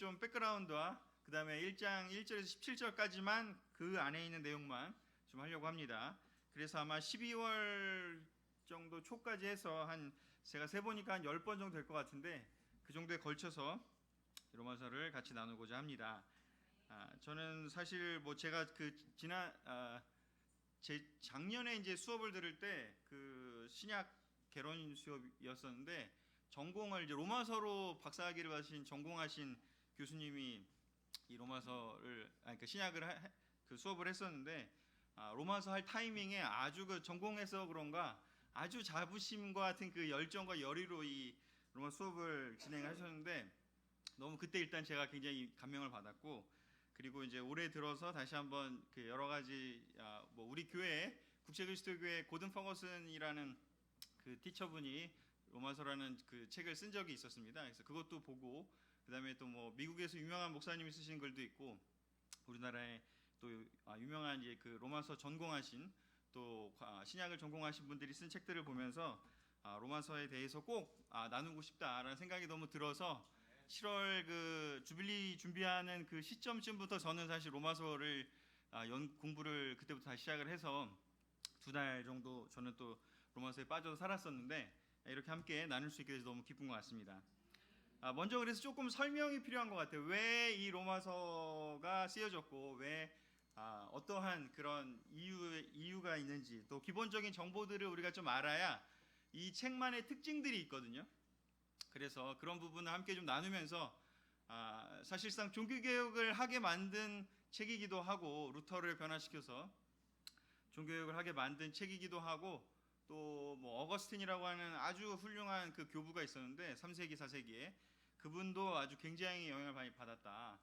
좀 백그라운드와 그 다음에 1장 1절에서 17절까지만 그 안에 있는 내용만 좀 하려고 합니다. 그래서 아마 12월 정도 초까지 해서 제가 세보니까 한 10번 정도 될 것 같은데 그 정도에 걸쳐서 로마서를 같이 나누고자 합니다. 저는 사실 뭐 제가 제 작년에 이제 수업을 들을 때 그 신약 개론 수업이었었는데 전공을 이제 로마서로 박사학위를 받으신 전공하신 교수님이 이 로마서를 그러니까 신약을 그 수업을 했었는데 로마서 할 타이밍에 아주 그 전공해서 그런가 아주 자부심과 같은 그 열정과 열의로 이 로마 수업을 진행하셨는데 너무 그때 일단 제가 굉장히 감명을 받았고 그리고 이제 올해 들어서 다시 한번 그 여러 가지 뭐 우리 교회 국제그리스도교회 고든 퍼거슨이라는 그 티처분이 로마서라는 그 책을 쓴 적이 있었습니다. 그래서 그것도 보고 그다음에 또 뭐 미국에서 유명한 목사님이 쓰신 글도 있고 우리나라에 또 유명한 이제 그 로마서 전공하신 또 신약을 전공하신 분들이 쓴 책들을 보면서 로마서에 대해서 꼭 나누고 싶다라는 생각이 너무 들어서 7월 그 주빌리 준비하는 그 시점쯤부터 저는 사실 로마서를 공부를 그때부터 다시 시작을 해서 2달 정도 저는 또 로마서에 빠져서 살았었는데 이렇게 함께 나눌 수 있게 돼서 너무 기쁜 것 같습니다. 먼저 그래서 조금 설명이 필요한 것 같아요. 왜 이 로마서가 쓰여졌고 왜 어떠한 그런 이유가 있는지 또 기본적인 정보들을 우리가 좀 알아야 이 책만의 특징들이 있거든요. 그래서 그런 부분을 함께 좀 나누면서 사실상 종교개혁을 하게 만든 책이기도 하고 루터를 변화시켜서 종교개혁을 하게 만든 책이기도 하고 또 뭐 어거스틴이라고 하는 아주 훌륭한 그 교부가 있었는데 3세기 4세기에 그분도 아주 굉장히 영향을 많이 받았다.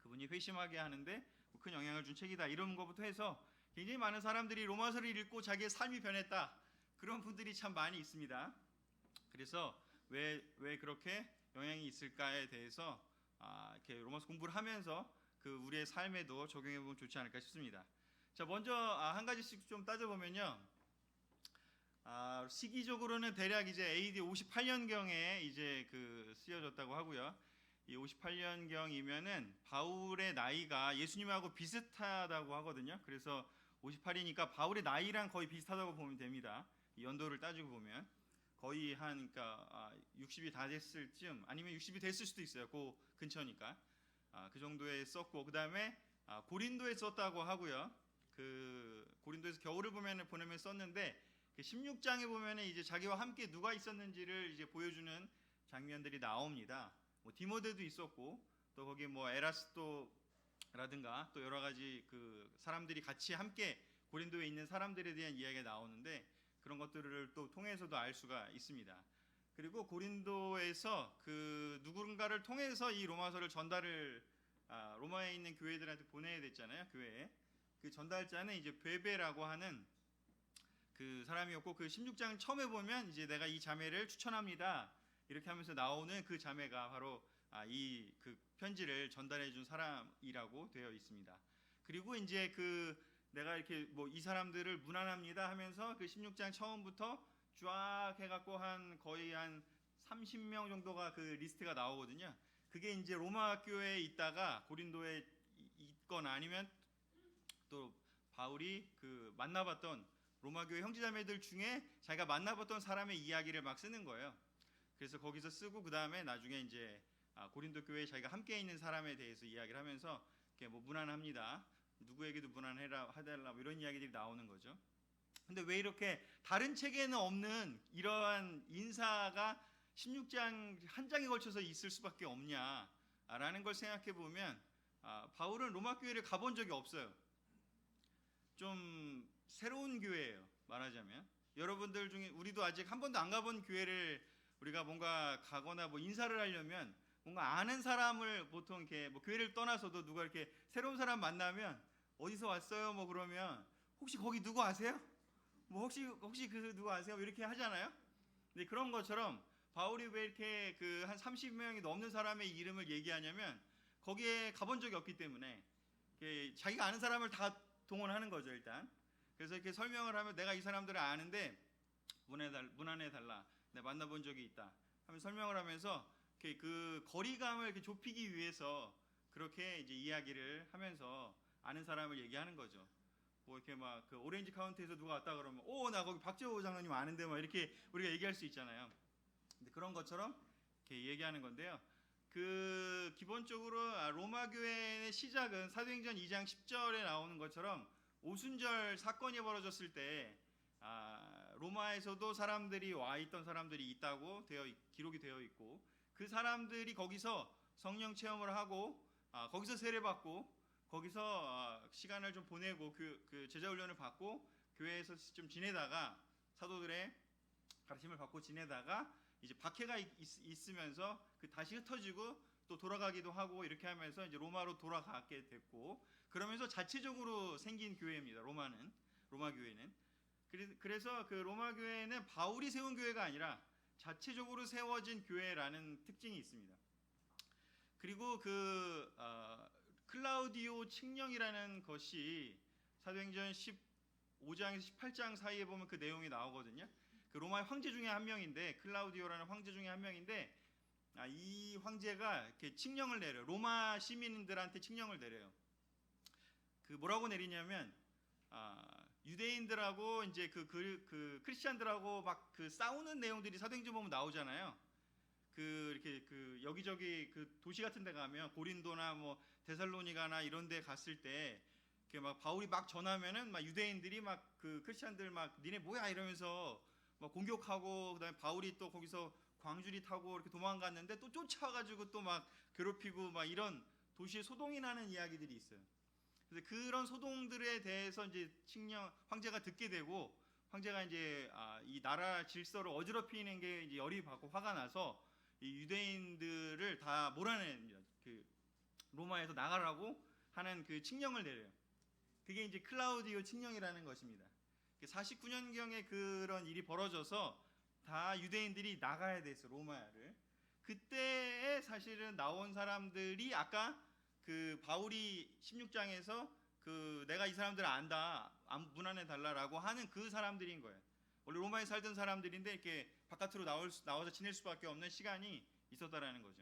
그분이 회심하게 하는데 큰 영향을 준 책이다. 이런 것부터 해서 굉장히 많은 사람들이 로마서를 읽고 자기의 삶이 변했다. 그런 분들이 참 많이 있습니다. 그래서 왜 그렇게 영향이 있을까에 대해서 이렇게 로마서 공부를 하면서 그 우리의 삶에도 적용해 보면 좋지 않을까 싶습니다. 자, 먼저 한 가지씩 좀 따져보면요. 시기적으로는 대략 이제 AD 58년경에 이제 그 쓰여졌다고 하고요. 이 58년경이면은 바울의 나이가 예수님하고 비슷하다고 하거든요. 그래서 58이니까 바울의 나이랑 거의 비슷하다고 보면 됩니다. 이 연도를 따지고 보면 거의 그러니까 60이 다 됐을 쯤 아니면 60이 됐을 수도 있어요. 그 근처니까 그 정도에 썼고 그 다음에 고린도에 썼다고 하고요. 그 고린도에서 겨울을 보내면 썼는데 그 16장에 보면은 이제 자기와 함께 누가 있었는지를 이제 보여주는 장면들이 나옵니다. 뭐 디모데도 있었고 또 거기 뭐 에라스토라든가 또 여러 가지 그 사람들이 같이 함께 고린도에 있는 사람들에 대한 이야기가 나오는데 그런 것들을 또 통해서도 알 수가 있습니다. 그리고 고린도에서 그 누군가를 통해서 이 로마서를 전달을 로마에 있는 교회들한테 보내야 됐잖아요. 교회에 그 전달자는 이제 베베라고 하는 그 사람이었고 그 16장 처음에 보면 이제 내가 이 자매를 추천합니다. 이렇게 하면서 나오는 그 자매가 바로 이 그 편지를 전달해 준 사람이라고 되어 있습니다. 그리고 이제 그 내가 이렇게 뭐 이 사람들을 문안합니다 하면서 그 16장 처음부터 쫙 해갖고 거의 한 30명 정도가 그 리스트가 나오거든요. 그게 이제 로마 교회에 있다가 고린도에 있거나 아니면 또 바울이 그 만나봤던 로마 교회 형제자매들 중에 자기가 만나봤던 사람의 이야기를 막 쓰는 거예요. 그래서 거기서 쓰고 그 다음에 나중에 이제 고린도 교회에 자기가 함께 있는 사람에 대해서 이야기를 하면서 이렇게 뭐 문안합니다. 누구에게도 문안해달라 뭐 이런 이야기들이 나오는 거죠. 근데 왜 이렇게 다른 책에는 없는 이러한 인사가 16장 한 장에 걸쳐서 있을 수밖에 없냐라는 걸 생각해 보면 바울은 로마 교회를 가본 적이 없어요. 좀 새로운 교회예요. 말하자면 여러분들 중에 우리도 아직 한 번도 안 가본 교회를 우리가 뭔가 가거나 뭐 인사를 하려면 뭔가 아는 사람을 보통 이렇게 뭐 교회를 떠나서도 누가 이렇게 새로운 사람 만나면 어디서 왔어요? 뭐 그러면 혹시 거기 누구 아세요? 뭐 혹시 그 누구 아세요? 이렇게 하잖아요. 근데 그런 것처럼 바울이 왜 이렇게 그 한 30명이 넘는 사람의 이름을 얘기하냐면 거기에 가본 적이 없기 때문에 자기가 아는 사람을 다 동원하는 거죠 일단. 그래서 이렇게 설명을 하면 내가 이 사람들을 아는데 문안해달라. 내가 만나본 적이 있다. 하면 설명을 하면서 그 거리감을 이렇게 좁히기 위해서 그렇게 이제 이야기를 하면서 아는 사람을 얘기하는 거죠. 뭐 이렇게 막 그 오렌지 카운티에서 누가 왔다 그러면 나 거기 박재호 장로님 아는데 막 이렇게 우리가 얘기할 수 있잖아요. 근데 그런 것처럼 이렇게 얘기하는 건데요. 그 기본적으로 로마 교회의 시작은 사도행전 2장 10절에 나오는 것처럼 오순절 사건이 벌어졌을 때 로마에서도 사람들이 와 있던 사람들이 있다고 기록이 되어 있고 그 사람들이 거기서 성령 체험을 하고 거기서 세례받고 거기서 시간을 좀 보내고 그 제자 훈련을 받고 교회에서 좀 지내다가 사도들의 가르침을 받고 지내다가 이제 박해가 있으면서 다시 흩어지고 또 돌아가기도 하고 이렇게 하면서 이제 로마로 돌아가게 됐고 그러면서 자체적으로 생긴 교회입니다. 로마 교회는. 그래서 그 로마 교회는 바울이 세운 교회가 아니라 자체적으로 세워진 교회라는 특징이 있습니다. 그리고 클라우디오 칙령이라는 것이 사도행전 15장에서 18장 사이에 보면 그 내용이 나오거든요. 그 로마의 황제 중에 한 명인데 클라우디오라는 황제 중에 한 명인데 이 황제가 이렇게 칙령을 내려요. 로마 시민들한테 칙령을 내려요. 그 뭐라고 내리냐면 유대인들하고 이제 그 크리스찬들하고 막 그 싸우는 내용들이 사도행전 보면 나오잖아요. 이렇게 여기저기 그 도시 같은 데 가면 고린도나 뭐 데살로니가나 이런 데 갔을 때 막 바울이 막 전하면은 막 유대인들이 막 그 크리스찬들 막 니네 뭐야 이러면서 막 공격하고 그다음에 바울이 또 거기서 광주리 타고 이렇게 도망갔는데 또 쫓아가지고 또 막 괴롭히고 막 이런 도시에 소동이 나는 이야기들이 있어요. 그래서 그런 소동들에 대해서 이제 황제가 듣게 되고 황제가 이제 이 나라 질서를 어지럽히는 게 이제 열이 받고 화가 나서 이 유대인들을 다 몰아냅니다. 그 로마에서 나가라고 하는 그 칙령을 내려요. 그게 이제 클라우디오 칙령이라는 것입니다. 49년경에 그런 일이 벌어져서 다 유대인들이 나가야 됐어 로마를. 그때에 사실은 나온 사람들이 아까 그 바울이 16장에서 그 내가 이 사람들을 안다 문안해 달라라고 하는 그 사람들인 거예요. 원래 로마에 살던 사람들인데 이렇게 바깥으로 나와서 지낼 수밖에 없는 시간이 있었다라는 거죠.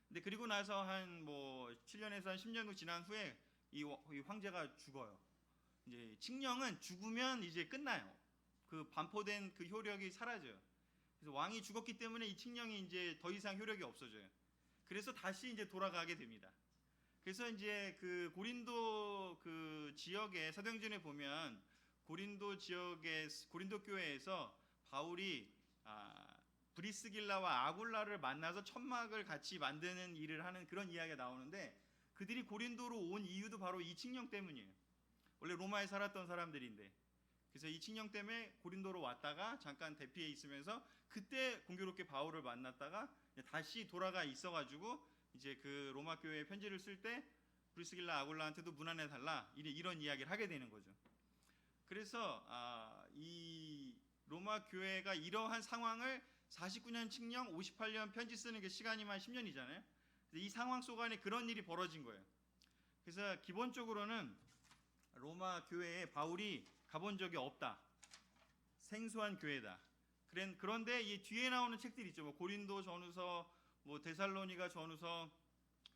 근데 그리고 나서 한 뭐 7년에서 한 10년 지난 후에 이 황제가 죽어요. 이제 칙령은 죽으면 이제 끝나요. 그 반포된 그 효력이 사라져요. 그래서 왕이 죽었기 때문에 이 칙령이 이제 더 이상 효력이 없어져요. 그래서 다시 이제 돌아가게 됩니다. 그래서 이제 그 고린도 그 지역에 사도행전에 보면 고린도 교회에서 바울이 브리스길라와 아굴라를 만나서 천막을 같이 만드는 일을 하는 그런 이야기가 나오는데 그들이 고린도로 온 이유도 바로 이 칙령 때문이에요. 원래 로마에 살았던 사람들인데 그래서 이 칙령 때문에 고린도로 왔다가 잠깐 대피해 있으면서 그때 공교롭게 바울을 만났다가 다시 돌아가 있어가지고 이제 그 로마 교회에 편지를 쓸 때 브리스길라 아굴라한테도 문안해 달라 이런 이야기를 하게 되는 거죠. 그래서 이 로마 교회가 이러한 상황을 49년 칙령 58년 편지 쓰는 게 시간이만 10년이잖아요. 이 상황 속 안에 그런 일이 벌어진 거예요. 그래서 기본적으로는 로마 교회에 바울이 가본 적이 없다. 생소한 교회다. 그런데 이 뒤에 나오는 책들이 있죠. 뭐 고린도 전후서, 뭐 데살로니가 전후서,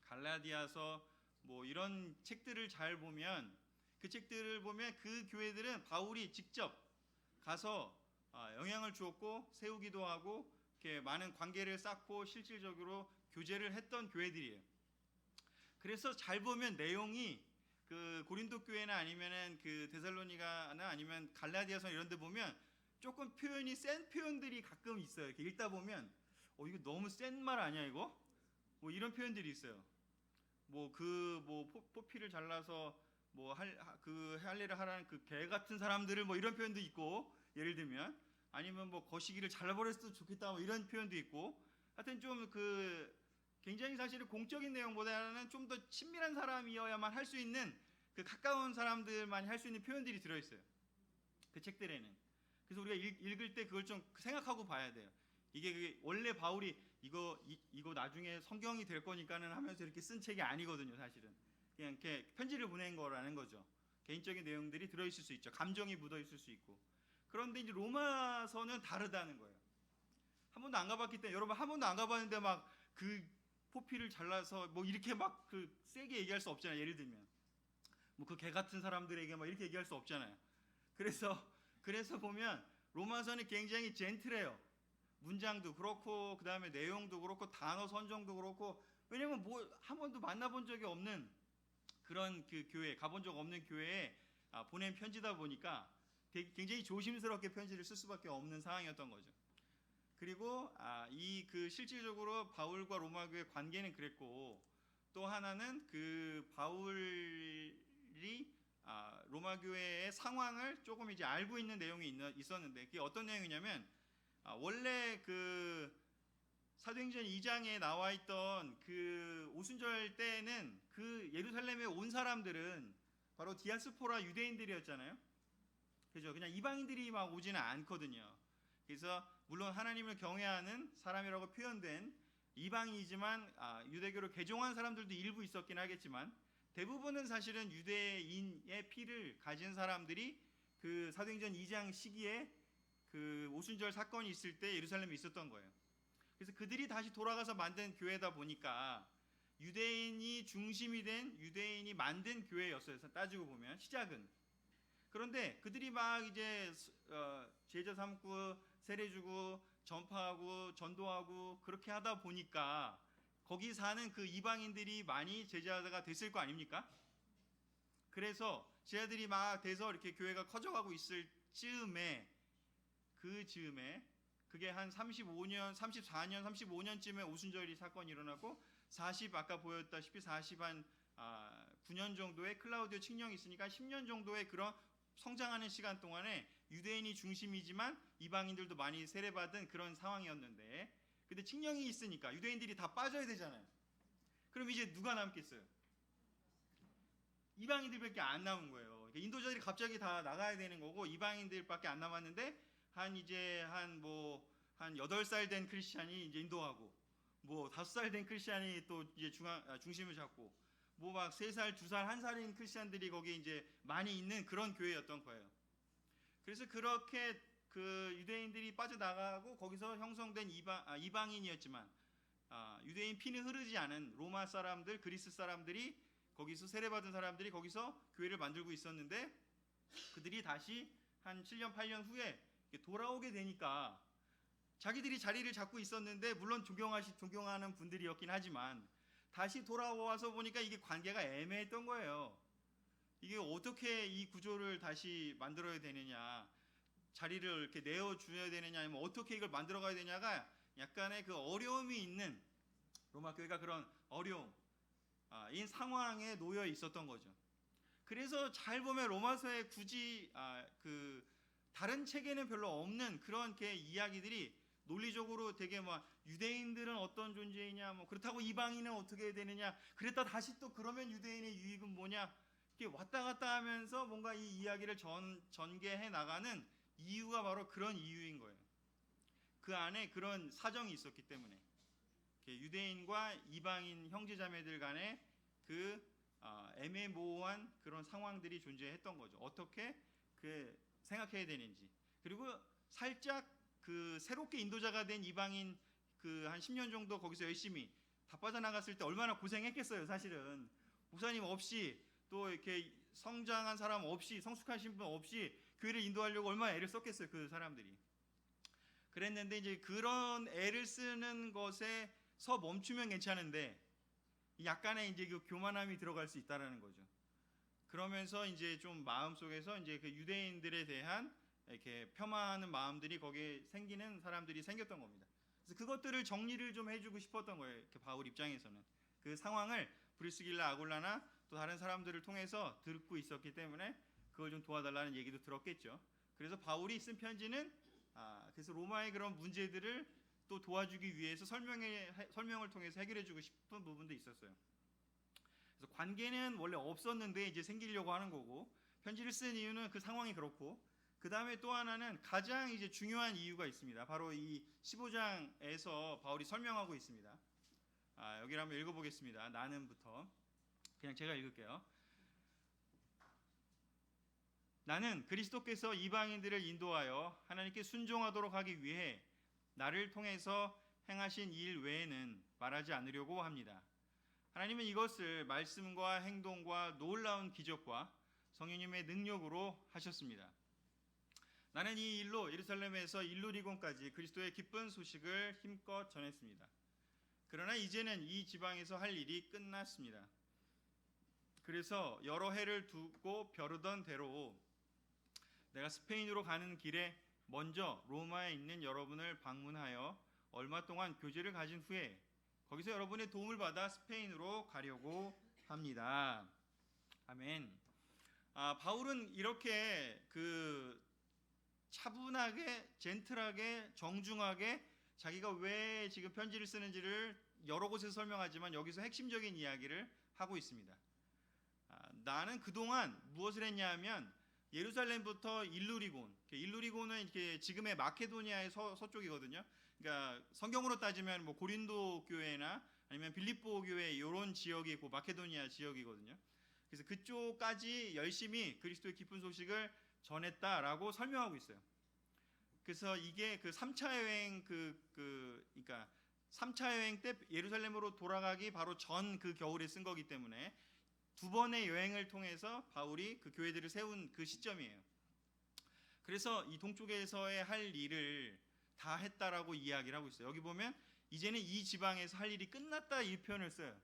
갈라디아서 뭐 이런 책들을 잘 보면 그 책들을 보면 그 교회들은 바울이 직접 가서 영향을 주었고 세우기도 하고 이렇게 많은 관계를 쌓고 실질적으로 교제를 했던 교회들이에요. 그래서 잘 보면 내용이 그 고린도 교회나 아니면은 그 데살로니가나 아니면 갈라디아서 이런 데 보면 조금 표현이 센 표현들이 가끔 있어요. 이렇게 읽다 보면 이거 너무 센 말 아니야 이거? 뭐 이런 표현들이 있어요. 뭐 포피를 잘라서 뭐 할례를 하라는 그 개 같은 사람들을 뭐 이런 표현도 있고 예를 들면 아니면 뭐 거시기를 잘라버렸어도 좋겠다 뭐 이런 표현도 있고 하여튼 좀 굉장히 사실은 공적인 내용보다는 좀 더 친밀한 사람이어야만 할 수 있는 그 가까운 사람들만이 할 수 있는 표현들이 들어있어요. 그 책들에는. 그래서 우리가 읽을 때 그걸 좀 생각하고 봐야 돼요. 이게 원래 바울이 이거 나중에 성경이 될 거니까는 하면서 이렇게 쓴 책이 아니거든요, 사실은. 그냥 이렇게 편지를 보낸 거라는 거죠. 개인적인 내용들이 들어있을 수 있죠. 감정이 묻어있을 수 있고. 그런데 이제 로마서는 다르다는 거예요. 한 번도 안 가봤기 때문에 여러분 한 번도 안 가봤는데 막 그 포피를 잘라서 뭐 이렇게 막 그 세게 얘기할 수 없잖아요. 예를 들면 뭐 그 개 같은 사람들에게 막 이렇게 얘기할 수 없잖아요. 그래서 보면 로마서는 굉장히 젠틀해요. 문장도 그렇고 그 다음에 내용도 그렇고 단어 선정도 그렇고, 왜냐면 뭐 한 번도 만나본 적이 없는 그런 그 교회, 가본 적 없는 교회에 보낸 편지다 보니까 굉장히 조심스럽게 편지를 쓸 수밖에 없는 상황이었던 거죠. 그리고 이 그 실질적으로 바울과 로마 교회 관계는 그랬고, 또 하나는 그 바울이 로마 교회의 상황을 조금 이제 알고 있는 내용이 있었는데, 그게 어떤 내용이냐면 원래 그 사도행전 2장에 나와 있던 그 오순절 때는 그 예루살렘에 온 사람들은 바로 디아스포라 유대인들이었잖아요. 그죠? 그냥 이방인들이 막 오지는 않거든요. 그래서 물론 하나님을 경외하는 사람이라고 표현된 이방인이지만 유대교를 개종한 사람들도 일부 있었긴 하겠지만, 대부분은 사실은 유대인의 피를 가진 사람들이 그 사도행전 2장 시기에 그 오순절 사건이 있을 때 예루살렘에 있었던 거예요. 그래서 그들이 다시 돌아가서 만든 교회다 보니까 유대인이 중심이 된, 유대인이 만든 교회였어요. 따지고 보면 시작은. 그런데 그들이 막 이제 제자 삼고 세례 주고 전파하고 전도하고 그렇게 하다 보니까 거기 사는 그 이방인들이 많이 제자가 됐을 거 아닙니까? 그래서 제자들이 막 돼서 이렇게 교회가 커져가고 있을 즈음에, 그게 한 34년, 35년쯤에 오순절이 사건이 일어나고, 아까 보였다시피 9년 정도의 클라우디오 칙령이 있으니까 10년 정도의 그런 성장하는 시간 동안에 유대인이 중심이지만 이방인들도 많이 세례받은 그런 상황이었는데, 근데 칙령이 있으니까 유대인들이 다 빠져야 되잖아요. 그럼 이제 누가 남겠어요? 이방인들밖에 안 남은 거예요. 인도자들이 갑자기 다 나가야 되는 거고 이방인들밖에 안 남았는데, 한 8살 된 크리스찬이 이제 인도하고, 뭐 5살 된 크리스찬이 또 이제 중심을 잡고, 뭐 막 3살, 2살, 1살인 크리스찬들이 거기 이제 많이 있는 그런 교회였던 거예요. 그래서 그렇게 그 유대인들이 빠져나가고 거기서 형성된 이방인이었지만 유대인 피는 흐르지 않은 로마 사람들, 그리스 사람들이, 거기서 세례받은 사람들이 거기서 교회를 만들고 있었는데, 그들이 다시 한 7년, 8년 후에 돌아오게 되니까 자기들이 자리를 잡고 있었는데, 물론 존경하는 분들이었긴 하지만 다시 돌아와서 보니까 이게 관계가 애매했던 거예요. 이게 어떻게 이 구조를 다시 만들어야 되느냐, 자리를 이렇게 내어줘야 되느냐, 아니면 어떻게 이걸 만들어가야 되냐가 약간의 그 어려움이 있는, 로마 교회가 그런 어려움 이 상황에 놓여 있었던 거죠. 그래서 잘 보면 로마서에 굳이 그 다른 책에는 별로 없는 그런 게 이야기들이 논리적으로 되게 막 유대인들은 어떤 존재이냐, 뭐 그렇다고 이방인은 어떻게 되느냐, 그랬다 다시 또 그러면 유대인의 유익은 뭐냐, 이렇게 왔다 갔다 하면서 뭔가 이 이야기를 전개해 나가는 이유가 바로 그런 이유인 거예요. 그 안에 그런 사정이 있었기 때문에 유대인과 이방인 형제자매들 간에 그 애매모호한 그런 상황들이 존재했던 거죠. 어떻게 그 생각해야 되는지. 그리고 살짝 그 새롭게 인도자가 된 이방인 그 한 10년 정도 거기서 열심히 다 빠져나갔을 때 얼마나 고생했겠어요. 사실은 목사님 없이, 또 이렇게 성장한 사람 없이, 성숙하신 분 없이 교회를 인도하려고 얼마나 애를 썼겠어요. 그 사람들이. 그랬는데 이제 그런 애를 쓰는 것에서 멈추면 괜찮은데 약간의 이제 그 교만함이 들어갈 수 있다라는 거죠. 그러면서 이제 좀 마음속에서 이제 그 유대인들에 대한 이렇게 폄하하는 마음들이 거기에 생기는 사람들이 생겼던 겁니다. 그래서 그것들을 정리를 좀 해주고 싶었던 거예요. 이렇게 바울 입장에서는 그 상황을 브리스길라, 아굴라나 또 다른 사람들을 통해서 듣고 있었기 때문에 그걸 좀 도와달라는 얘기도 들었겠죠. 그래서 바울이 쓴 편지는 그래서 로마의 그런 문제들을 또 도와주기 위해서 설명을 통해서 해결해주고 싶은 부분도 있었어요. 그래서 관계는 원래 없었는데 이제 생기려고 하는 거고, 편지를 쓴 이유는 그 상황이 그렇고, 그 다음에 또 하나는 가장 이제 중요한 이유가 있습니다. 바로 이 15장에서 바울이 설명하고 있습니다. 여기를 한번 읽어보겠습니다. 나는부터 그냥 제가 읽을게요. 나는 그리스도께서 이방인들을 인도하여 하나님께 순종하도록 하기 위해 나를 통해서 행하신 일 외에는 말하지 않으려고 합니다. 하나님은 이것을 말씀과 행동과 놀라운 기적과 성령님의 능력으로 하셨습니다. 나는 이 일로 예루살렘에서 일루리곤까지 그리스도의 기쁜 소식을 힘껏 전했습니다. 그러나 이제는 이 지방에서 할 일이 끝났습니다. 그래서 여러 해를 두고 벼르던 대로 내가 스페인으로 가는 길에 먼저 로마에 있는 여러분을 방문하여 얼마 동안 교제를 가진 후에 거기서 여러분의 도움을 받아 스페인으로 가려고 합니다. 아멘. 바울은 이렇게 차분하게, 젠틀하게, 정중하게 자기가 왜 지금 편지를 쓰는지를 여러 곳에서 설명하지만 여기서 핵심적인 이야기를 하고 있습니다. 나는 그동안 무엇을 했냐면 예루살렘부터 일루리곤은 이렇게 지금의 마케도니아의 서쪽이거든요. 그러니까 성경으로 따지면 뭐 고린도 교회나 아니면 빌립보 교회 이런 지역이 고 마케도니아 지역이거든요. 그래서 그쪽까지 열심히 그리스도의 기쁜 소식을 전했다라고 설명하고 있어요. 그래서 이게 그 3차 여행 그러니까 3차 여행 때 예루살렘으로 돌아가기 바로 전 그 겨울에 쓴 거기 때문에 두 번의 여행을 통해서 바울이 그 교회들을 세운 그 시점이에요. 그래서 이 동쪽에서의 할 일을 다 했다라고 이야기를 하고 있어요. 여기 보면 이제는 이 지방에서 할 일이 끝났다 이 표현을 써요.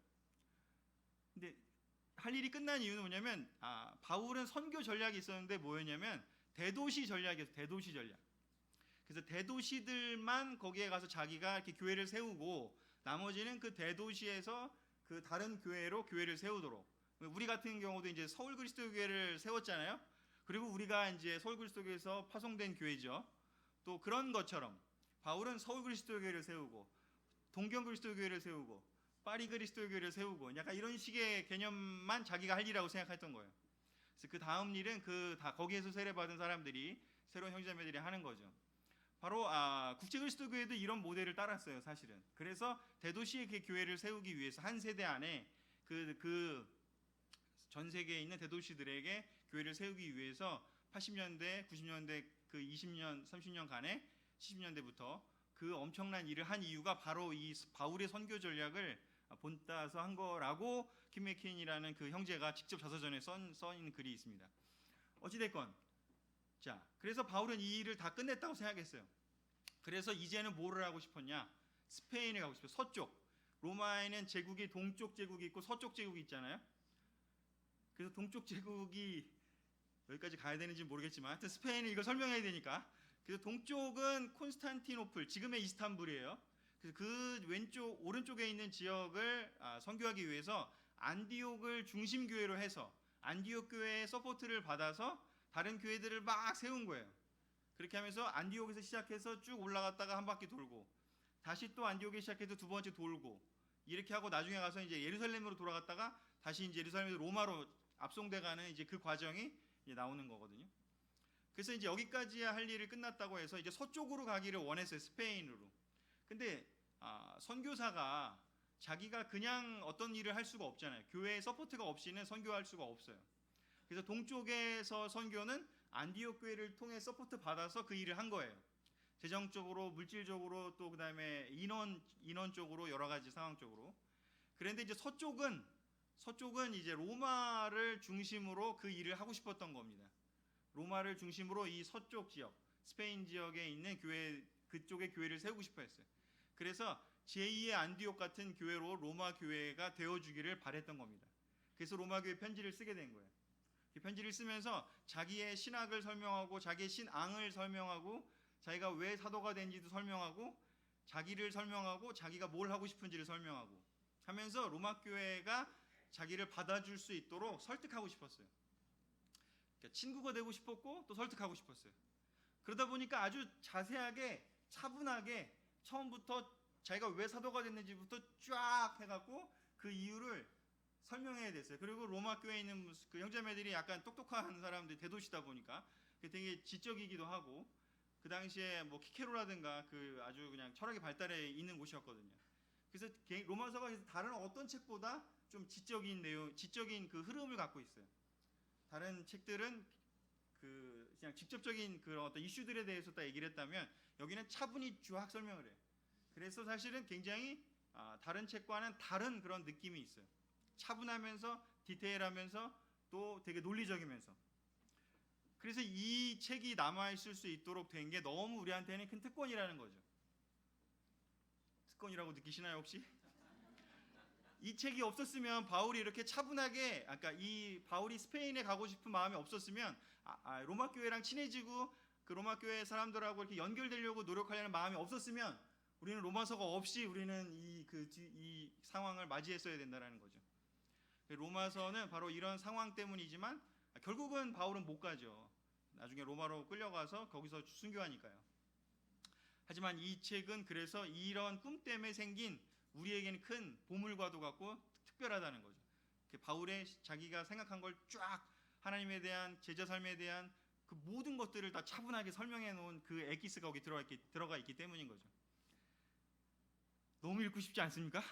근데 할 일이 끝난 이유는 뭐냐면 바울은 선교 전략이 있었는데 뭐였냐면 대도시 전략이었어요. 대도시 전략. 그래서 대도시들만 거기에 가서 자기가 이렇게 교회를 세우고 나머지는 그 대도시에서 그 다른 교회로 교회를 세우도록. 우리 같은 경우도 이제 서울 그리스도교회를 세웠잖아요. 그리고 우리가 이제 서울 그리스도교회에서 파송된 교회죠. 또 그런 것처럼 바울은 서울 그리스도교회를 세우고 동경 그리스도교회를 세우고 파리 그리스도교회를 세우고 약간 이런 식의 개념만 자기가 할 일이라고 생각했던 거예요. 그래서 그 다음 일은 다 거기에서 세례받은 사람들이 새로운 형제자매들이 하는 거죠. 바로 국제 그리스도교회도 이런 모델을 따랐어요, 사실은. 그래서 대도시의 그 교회를 세우기 위해서 한 세대 안에 전 세계에 있는 대도시들에게 교회를 세우기 위해서 80년대, 90년대 그 20년, 30년간에 70년대부터 그 엄청난 일을 한 이유가 바로 이 바울의 선교 전략을 본따서 한 거라고 킴 맥케인이라는 그 형제가 직접 자서전에 써 있는 글이 있습니다. 어찌됐건 그래서 바울은 이 일을 다 끝냈다고 생각했어요. 그래서 이제는 뭐를 하고 싶었냐? 스페인에 가고 싶어요. 서쪽. 로마에는 제국이 동쪽 제국이 있고 서쪽 제국이 있잖아요. 그래서 동쪽 제국이 여기까지 가야 되는지 모르겠지만 하여튼 스페인은 이거 설명해야 되니까. 그래서 동쪽은 콘스탄티노플, 지금의 이스탄불이에요. 그래서 그 오른쪽에 있는 지역을 선교하기 위해서 안디옥을 중심 교회로 해서 안디옥 교회의 서포트를 받아서 다른 교회들을 막 세운 거예요. 그렇게 하면서 안디옥에서 시작해서 쭉 올라갔다가 한 바퀴 돌고 다시 또 안디옥에 시작해서 두 번째 돌고 이렇게 하고 나중에 가서 이제 예루살렘으로 돌아갔다가 다시 이제 예루살렘에서 로마로 압송돼가는 이제 그 과정이 이제 나오는 거거든요. 그래서 이제 여기까지 할 일을 끝났다고 해서 이제 서쪽으로 가기를 원했어요. 스페인으로. 근데 선교사가 자기가 그냥 어떤 일을 할 수가 없잖아요. 교회의 서포트가 없이는 선교할 수가 없어요. 그래서 동쪽에서 선교는 안디옥 교회를 통해 서포트 받아서 그 일을 한 거예요. 재정적으로, 물질적으로, 또 그다음에 인원적으로 여러 가지 상황적으로. 그런데 이제 서쪽은 이제 로마를 중심으로 그 일을 하고 싶었던 겁니다. 로마를 중심으로 이 서쪽 지역, 스페인 지역에 있는 교회, 그쪽에 교회를 세우고 싶어 했어요. 그래서 제2의 안디옥 같은 교회로 로마 교회가 되어주기를 바랬던 겁니다. 그래서 로마 교회 편지를 쓰게 된 거예요. 이 편지를 쓰면서 자기의 신학을 설명하고 자기의 신앙을 설명하고 자기가 왜 사도가 된지도 설명하고 자기를 설명하고 자기가 뭘 하고 싶은지를 설명하고 하면서 로마 교회가 자기를 받아줄 수 있도록 설득하고 싶었어요. 그러니까 친구가 되고 싶었고 또 설득하고 싶었어요. 그러다 보니까 아주 자세하게 차분하게 처음부터 자기가 왜 사도가 됐는지부터 쫙 해갖고 그 이유를 설명해야 됐어요. 그리고 로마 교회에 있는 그 형제매들이 약간 똑똑한 사람들이 대도시다 보니까 되게 지적이기도 하고 그 당시에 뭐 키케로라든가 그 아주 그냥 철학이 발달해 있는 곳이었거든요. 그래서 로마서가 다른 어떤 책보다 좀 지적인 내용, 지적인 그 흐름을 갖고 있어요. 다른 책들은 그냥 직접적인 그런 어떤 이슈들에 대해서 딱 얘기를 했다면 여기는 차분히 쫙 설명을 해요. 그래서 사실은 굉장히 다른 책과는 다른 그런 느낌이 있어요. 차분하면서 디테일하면서 또 되게 논리적이면서. 그래서 이 책이 남아있을 수 있도록 된 게 너무 우리한테는 큰 특권이라는 거죠. 특권이라고 느끼시나요 혹시? 이 책이 없었으면 바울이 이렇게 차분하게, 아까 이 바울이 스페인에 가고 싶은 마음이 없었으면 로마 교회랑 친해지고 그 로마 교회 사람들하고 이렇게 연결되려고 노력하려는 마음이 없었으면 우리는 로마서가 없이 우리는 이 상황을 맞이했어야 된다는 거죠. 로마서는 바로 이런 상황 때문이지만 결국은 바울은 못 가죠. 나중에 로마로 끌려가서 거기서 순교하니까요. 하지만 이 책은 그래서 이런 꿈 때문에 생긴 우리에게는 큰 보물과도 같고 특별하다는 거죠. 바울의 자기가 생각한 걸 쫙 하나님에 대한 제자 삶에 대한 그 모든 것들을 다 차분하게 설명해 놓은 그 엑기스가 거기 들어가 있기 때문인 거죠. 너무 읽고 싶지 않습니까?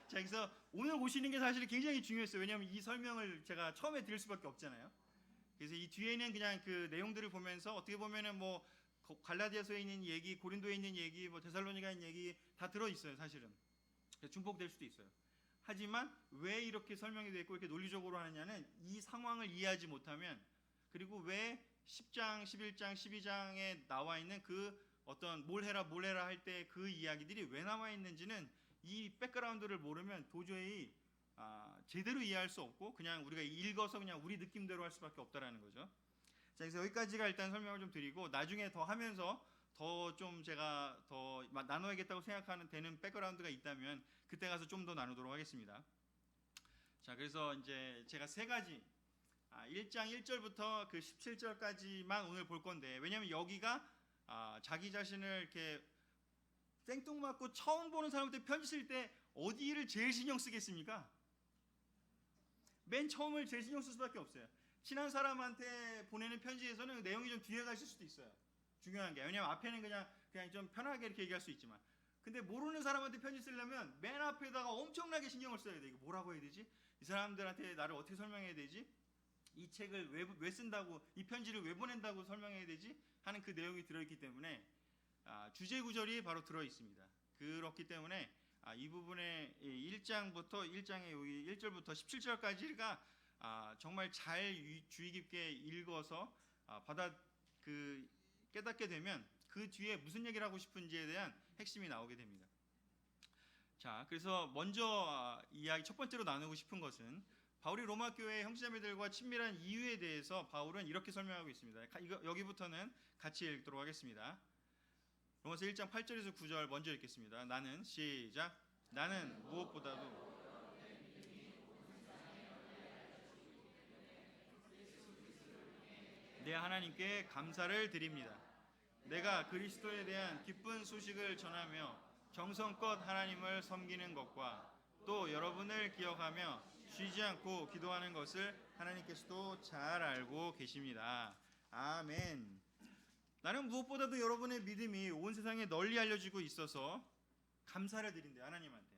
자, 그래서 오늘 보시는 게 사실 굉장히 중요했어요. 왜냐하면 이 설명을 제가 처음에 드릴 수밖에 없잖아요. 그래서 이 뒤에는 그냥 그 내용들을 보면서 어떻게 보면은 뭐 갈라디아서에 있는 얘기, 고린도에 있는 얘기, 뭐 데살로니가에 있는 얘기 다 들어 있어요, 사실은. 중복될 수도 있어요. 하지만 왜 이렇게 설명이 되어 있고 이렇게 논리적으로 하느냐는 이 상황을 이해하지 못하면, 그리고 왜 10장, 11장, 12장에 나와 있는 그 어떤 뭘 해라 할 때 그 이야기들이 왜 나와 있는지는 이 백그라운드를 모르면 도저히 제대로 이해할 수 없고 그냥 우리가 읽어서 그냥 우리 느낌대로 할 수밖에 없다라는 거죠. 자, 그래서 여기까지가 일단 설명을 좀 드리고 나중에 더 하면서 더 좀 제가 더 나눠야겠다고 생각하는 되는 백그라운드가 있다면 그때 가서 좀 더 나누도록 하겠습니다. 자, 그래서 이제 제가 세 가지 1장 1절부터 그 17절까지만 오늘 볼 건데, 왜냐하면 여기가 자기 자신을 이렇게 생뚱맞고 처음 보는 사람한테 편지 쓸 때 어디를 제일 신경 쓰겠습니까? 맨 처음을 제일 신경 쓸 수밖에 없어요. 친한 사람한테 보내는 편지에서는 내용이 좀 뒤에 가실 수도 있어요. 중요한 게. 왜냐면 앞에는 그냥 좀 편하게 이렇게 얘기할 수 있지만, 근데 모르는 사람한테 편지 쓰려면 맨 앞에다가 엄청나게 신경을 써야 돼. 이거 뭐라고 해야 되지? 이 사람들한테 나를 어떻게 설명해야 되지? 이 책을 왜 쓴다고, 이 편지를 왜 보낸다고 설명해야 되지? 하는 그 내용이 들어있기 때문에 주제 구절이 바로 들어 있습니다. 그렇기 때문에 이 부분에 1장의 여기 1절부터 17절까지가 정말 잘 주의 깊게 읽어서 깨닫게 되면 그 뒤에 무슨 얘기를 하고 싶은지에 대한 핵심이 나오게 됩니다. 자, 그래서 먼저 이야기 첫 번째로 나누고 싶은 것은 바울이 로마 교회 형제자매들과 친밀한 이유에 대해서 바울은 이렇게 설명하고 있습니다. 여기부터는 같이 읽도록 하겠습니다. 로마서 1장 8절에서 9절 먼저 읽겠습니다. 나는 시작. 나는 무엇보다도 내 하나님께 감사를 드립니다. 내가 그리스도에 대한 기쁜 소식을 전하며 정성껏 하나님을 섬기는 것과 또 여러분을 기억하며 쉬지 않고 기도하는 것을 하나님께서도 잘 알고 계십니다. 아멘. 나는 무엇보다도 여러분의 믿음이 온 세상에 널리 알려지고 있어서 감사를 드린대요, 하나님한테.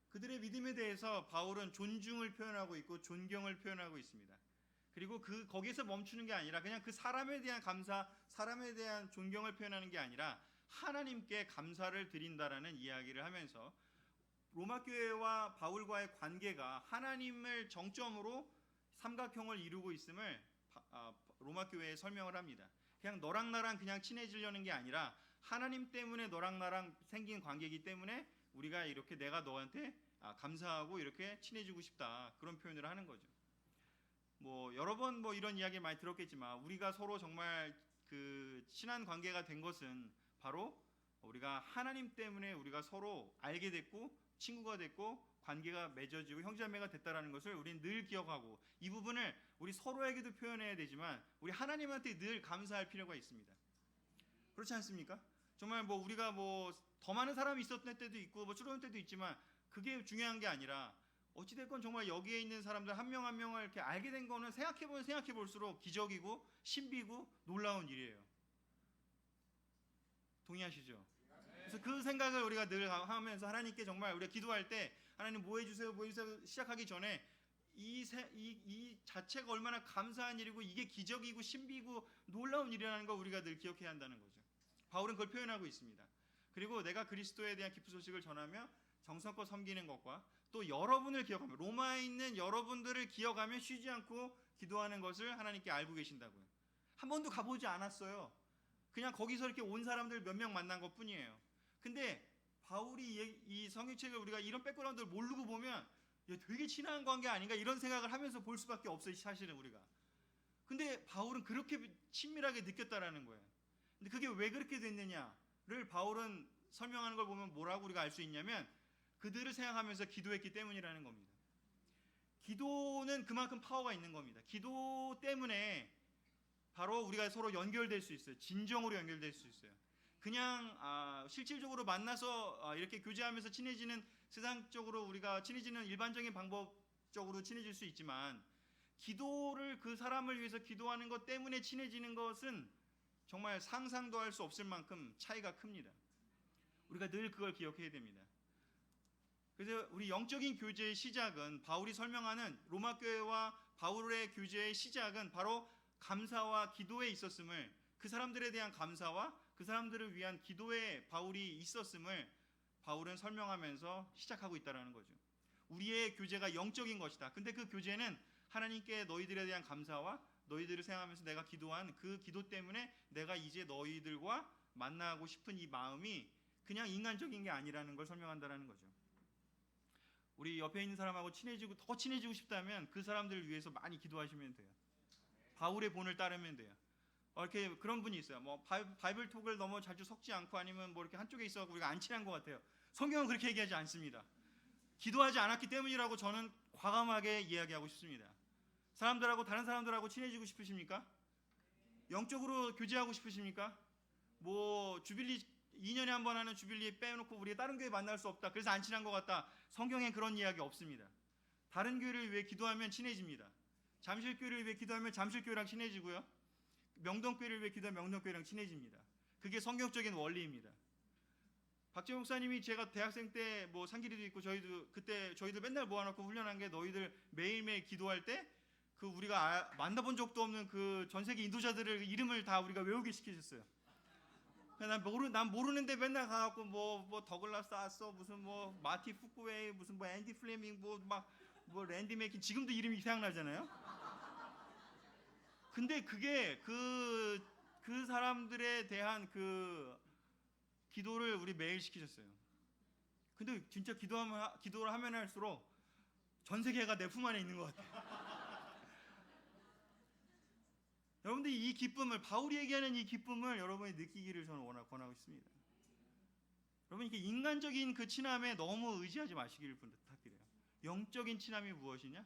그들의 믿음에 대해서 바울은 존중을 표현하고 있고 존경을 표현하고 있습니다. 그리고 거기에서 멈추는 게 아니라 그냥 그 사람에 대한 감사, 사람에 대한 존경을 표현하는 게 아니라 하나님께 감사를 드린다라는 이야기를 하면서 로마 교회와 바울과의 관계가 하나님을 정점으로 삼각형을 이루고 있음을 로마 교회에 설명을 합니다. 그냥 너랑 나랑 그냥 친해지려는 게 아니라 하나님 때문에 너랑 나랑 생긴 관계이기 때문에 우리가 이렇게 내가 너한테 감사하고 이렇게 친해지고 싶다, 그런 표현을 하는 거죠. 뭐 여러 번 이런 이야기 많이 들었겠지만 우리가 서로 정말 그 친한 관계가 된 것은 바로 우리가 하나님 때문에 우리가 서로 알게 됐고 친구가 됐고 관계가 맺어지고 형제자매가 됐다라는 것을 우리는 늘 기억하고, 이 부분을 우리 서로에게도 표현해야 되지만 우리 하나님한테 늘 감사할 필요가 있습니다. 그렇지 않습니까? 정말 우리가 더 많은 사람이 있었던 때도 있고 줄어든 때도 있지만 그게 중요한 게 아니라 어찌됐건 정말 여기에 있는 사람들 한 명 한 명을 이렇게 알게 된 거는 생각해 볼수록 기적이고 신비고 놀라운 일이에요. 동의하시죠? 그래서 그 생각을 우리가 늘 하면서 하나님께 정말 우리가 기도할 때 하나님 뭐 해주세요 시작하기 전에 이 자체가 얼마나 감사한 일이고 이게 기적이고 신비고 놀라운 일이라는 걸 우리가 늘 기억해야 한다는 거죠. 바울은 그걸 표현하고 있습니다. 그리고 내가 그리스도에 대한 기쁜 소식을 전하며 정성껏 섬기는 것과 또 여러분을 기억하며 로마에 있는 여러분들을 기억하며 쉬지 않고 기도하는 것을 하나님께 알고 계신다고요. 한 번도 가보지 않았어요. 그냥 거기서 이렇게 온 사람들 몇 명 만난 것 뿐이에요. 근데 바울이 이 성경책을 우리가 이런 백그라운드를 모르고 보면 되게 친한 관계 아닌가 이런 생각을 하면서 볼 수밖에 없어요. 사실은 우리가. 근데 바울은 그렇게 친밀하게 느꼈다라는 거예요. 근데 그게 왜 그렇게 됐느냐를 바울은 설명하는 걸 보면 뭐라고 우리가 알 수 있냐면 그들을 생각하면서 기도했기 때문이라는 겁니다. 기도는 그만큼 파워가 있는 겁니다. 기도 때문에 바로 우리가 서로 연결될 수 있어요. 진정으로 연결될 수 있어요. 그냥 실질적으로 만나서 이렇게 교제하면서 친해지는 세상적으로 우리가 친해지는 일반적인 방법적으로 친해질 수 있지만 기도를 그 사람을 위해서 기도하는 것 때문에 친해지는 것은 정말 상상도 할 수 없을 만큼 차이가 큽니다. 우리가 늘 그걸 기억해야 됩니다. 그래서 우리 영적인 교제의 시작은 바울이 설명하는 로마 교회와 바울의 교제의 시작은 바로 감사와 기도에 있었음을 그 사람들에 대한 감사와 그 사람들을 위한 기도에 바울이 있었음을 바울은 설명하면서 시작하고 있다는 거죠. 우리의 교제가 영적인 것이다. 근데 그 교제는 하나님께 너희들에 대한 감사와 너희들을 생각하면서 내가 기도한 그 기도 때문에 내가 이제 너희들과 만나고 싶은 이 마음이 그냥 인간적인 게 아니라는 걸 설명한다는 거죠. 우리 옆에 있는 사람하고 더 친해지고 싶다면 그 사람들을 위해서 많이 기도하시면 돼요. 바울의 본을 따르면 돼요. 이렇게 그런 분이 있어요. 뭐 바이블 톡을 너무 자주 섞지 않고 아니면 뭐 이렇게 한쪽에 있어 우리가 안 친한 것 같아요. 성경은 그렇게 얘기하지 않습니다. 기도하지 않았기 때문이라고 저는 과감하게 이야기하고 싶습니다. 다른 사람들하고 친해지고 싶으십니까? 영적으로 교제하고 싶으십니까? 뭐 주빌리 2년에 한 번 하는 주빌리 빼놓고 우리가 다른 교회 만날 수 없다. 그래서 안 친한 것 같다. 성경에 그런 이야기 없습니다. 다른 교회를 위해 기도하면 친해집니다. 잠실교회를 위해 기도하면 잠실교회랑 친해지고요. 명동교회를 위해 기도하면 명동교회랑 친해집니다. 그게 성경적인 원리입니다. 박재 목사님이 제가 대학생 때 뭐 상기리도 있고 저희들 맨날 모아놓고 훈련한 게 너희들 매일매일 기도할 때 그 우리가 만나본 적도 없는 그 전 세계 인도자들의 이름을 다 우리가 외우게 시키셨어요. 난 모르는데 맨날 가갖고 뭐 더글라스 아서 무슨 뭐 마티 후쿠웨이 무슨 뭐 앤디 플레밍 뭐 랜디 맥킨 지금도 이름이 생각나잖아요. 근데 그게 그 사람들에 대한 그 기도를 우리 매일 시키셨어요. 근데 진짜 기도를 하면 할수록 전 세계가 내 품 안에 있는 것 같아요. 여러분들 이 기쁨을 바울이 얘기하는 이 기쁨을 여러분이 느끼기를 저는 권하고 싶습니다. 여러분 이렇게 인간적인 그 친함에 너무 의지하지 마시기를 부탁드려요. 영적인 친함이 무엇이냐?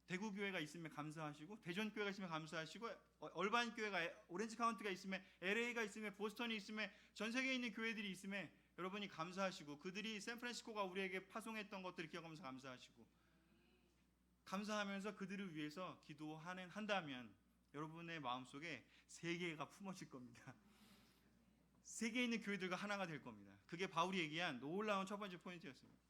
대구교회가 있으면 감사하시고 대전교회가 있으면 감사하시고 얼반교회가 오렌지 카운티가 있으면 LA가 있으면 보스턴이 있으면 전 세계에 있는 교회들이 있으면 여러분이 감사하시고 그들이 샌프란시스코가 우리에게 파송했던 것들을 기억하면서 감사하면서 그들을 위해서 한다면 여러분의 마음속에 세계가 품어질 겁니다. 세계에 있는 교회들과 하나가 될 겁니다. 그게 바울이 얘기한 놀라운 첫 번째 포인트였습니다.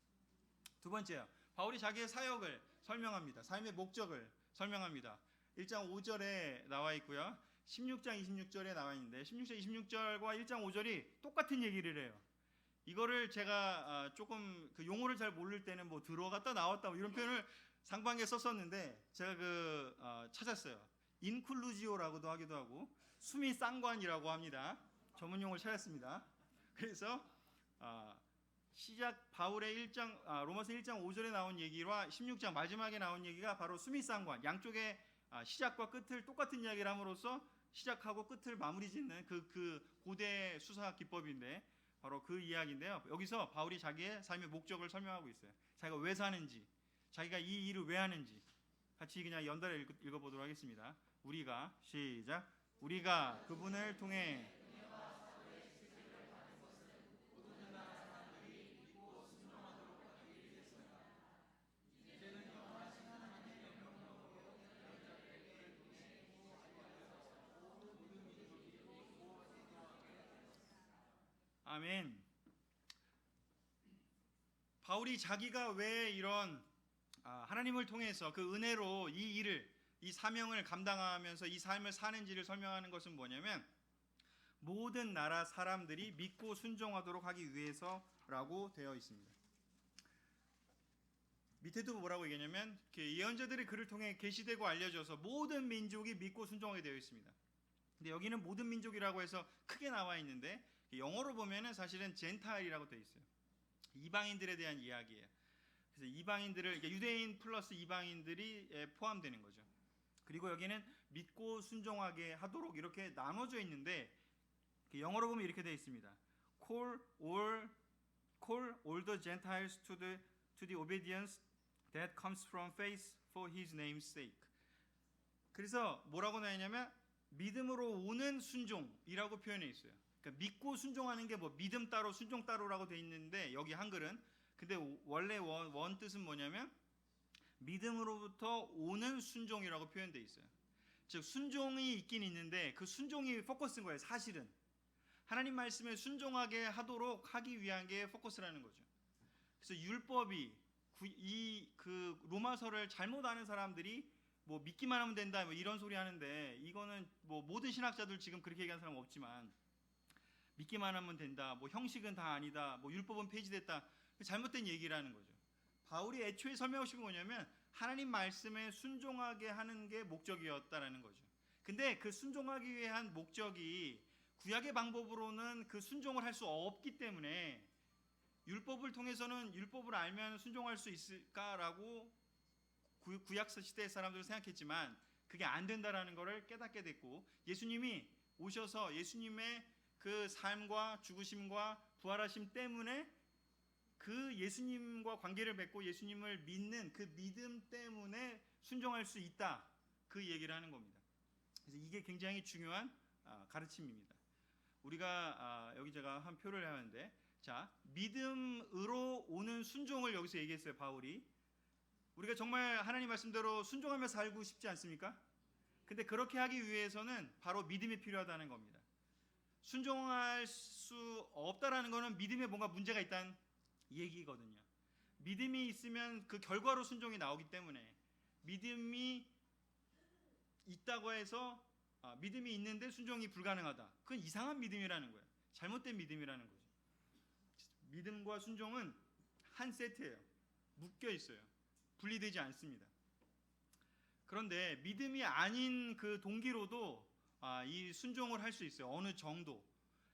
두 번째요. 바울이 자기의 사역을 설명합니다. 삶의 목적을 설명합니다. 1장 5절에 나와 있고요. 16장 26절에 나와 있는데 16장 26절과 1장 5절이 똑같은 얘기를 해요. 이거를 제가 조금 그 용어를 잘 모를 때는 뭐 들어갔다 나왔다 이런 표현을 상반기에 썼었는데 제가 찾았어요. 인클루지오라고도 하기도 하고 수미상관이라고 합니다. 전문 용어를 찾았습니다. 그래서 바울의 로마서 1장 5절에 나온 얘기와 16장 마지막에 나온 얘기가 바로 수미상관, 양쪽의 시작과 끝을 똑같은 이야기를 함으로써 시작하고 끝을 마무리 짓는 그 고대 수사 기법인데 바로 그 이야기인데요. 여기서 바울이 자기의 삶의 목적을 설명하고 있어요. 자기가 왜 사는지, 자기가 이 일을 왜 하는지 같이 그냥 연달아 읽어보도록 하겠습니다. 우리가 그분을 통해 아멘. 바울이 자기가 왜 이런 하나님을 통해서 그 은혜로 이 사명을 감당하면서 이 삶을 사는지를 설명하는 것은 뭐냐면 모든 나라 사람들이 믿고 순종하도록 하기 위해서라고 되어 있습니다. 밑에도 뭐라고 얘기하냐면 예언자들이 그를 통해 계시되고 알려져서 모든 민족이 믿고 순종하게 되어 있습니다. 근데 여기는 모든 민족이라고 해서 크게 나와 있는데 영어로 보면은 사실은 젠타일이라고 되어 있어요. 이방인들에 대한 이야기예요. 그래서 이방인들을 유대인 플러스 이방인들이 포함되는 거죠. 그리고 여기는 믿고 순종하게 하도록 이렇게 나눠져 있는데 영어로 보면 이렇게 되어 있습니다. Call all the Gentiles to the obedience that comes from faith for His name's sake. 그래서 뭐라고 나있냐면 믿음으로 오는 순종이라고 표현해 있어요. 그러니까 믿고 순종하는 게 뭐 믿음 따로 순종 따로라고 돼 있는데 여기 한글은 근데 원래 원 뜻은 뭐냐면 믿음으로부터 오는 순종이라고 표현돼 있어요. 즉 순종이 있긴 있는데 그 순종이 포커스인 거예요. 사실은 하나님 말씀에 순종하게 하도록 하기 위한 게 포커스라는 거죠. 그래서 율법이 이 그 로마서를 잘못 아는 사람들이 뭐 믿기만 하면 된다 뭐 이런 소리 하는데 이거는 뭐 모든 신학자들 지금 그렇게 얘기하는 사람은 없지만 믿기만 하면 된다. 뭐 형식은 다 아니다. 뭐 율법은 폐지됐다. 잘못된 얘기라는 거죠. 바울이 애초에 설명하신 게 뭐냐면 하나님 말씀에 순종하게 하는 게 목적이었다라는 거죠. 근데 그 순종하기 위한 목적이 구약의 방법으로는 그 순종을 할 수 없기 때문에 율법을 통해서는 율법을 알면 순종할 수 있을까라고 구약 시대 사람들은 생각했지만 그게 안 된다라는 것을 깨닫게 됐고 예수님이 오셔서 예수님의 그 삶과 죽으심과 부활하심 때문에 그 예수님과 관계를 맺고 예수님을 믿는 그 믿음 때문에 순종할 수 있다. 그 얘기를 하는 겁니다. 그래서 이게 굉장히 중요한 가르침입니다. 우리가 여기 제가 한 표를 하는데 자 믿음으로 오는 순종을 여기서 얘기했어요. 바울이 우리가 정말 하나님 말씀대로 순종하며 살고 싶지 않습니까? 근데 그렇게 하기 위해서는 바로 믿음이 필요하다는 겁니다. 순종할 수 없다라는 것은 믿음에 뭔가 문제가 있다는 얘기거든요. 믿음이 있으면 그 결과로 순종이 나오기 때문에 믿음이 있다고 해서 믿음이 있는데 순종이 불가능하다. 그건 이상한 믿음이라는 거예요. 잘못된 믿음이라는 거죠. 믿음과 순종은 한 세트예요. 묶여 있어요. 분리되지 않습니다. 그런데 믿음이 아닌 그 동기로도 이 순종을 할 수 있어요. 어느 정도.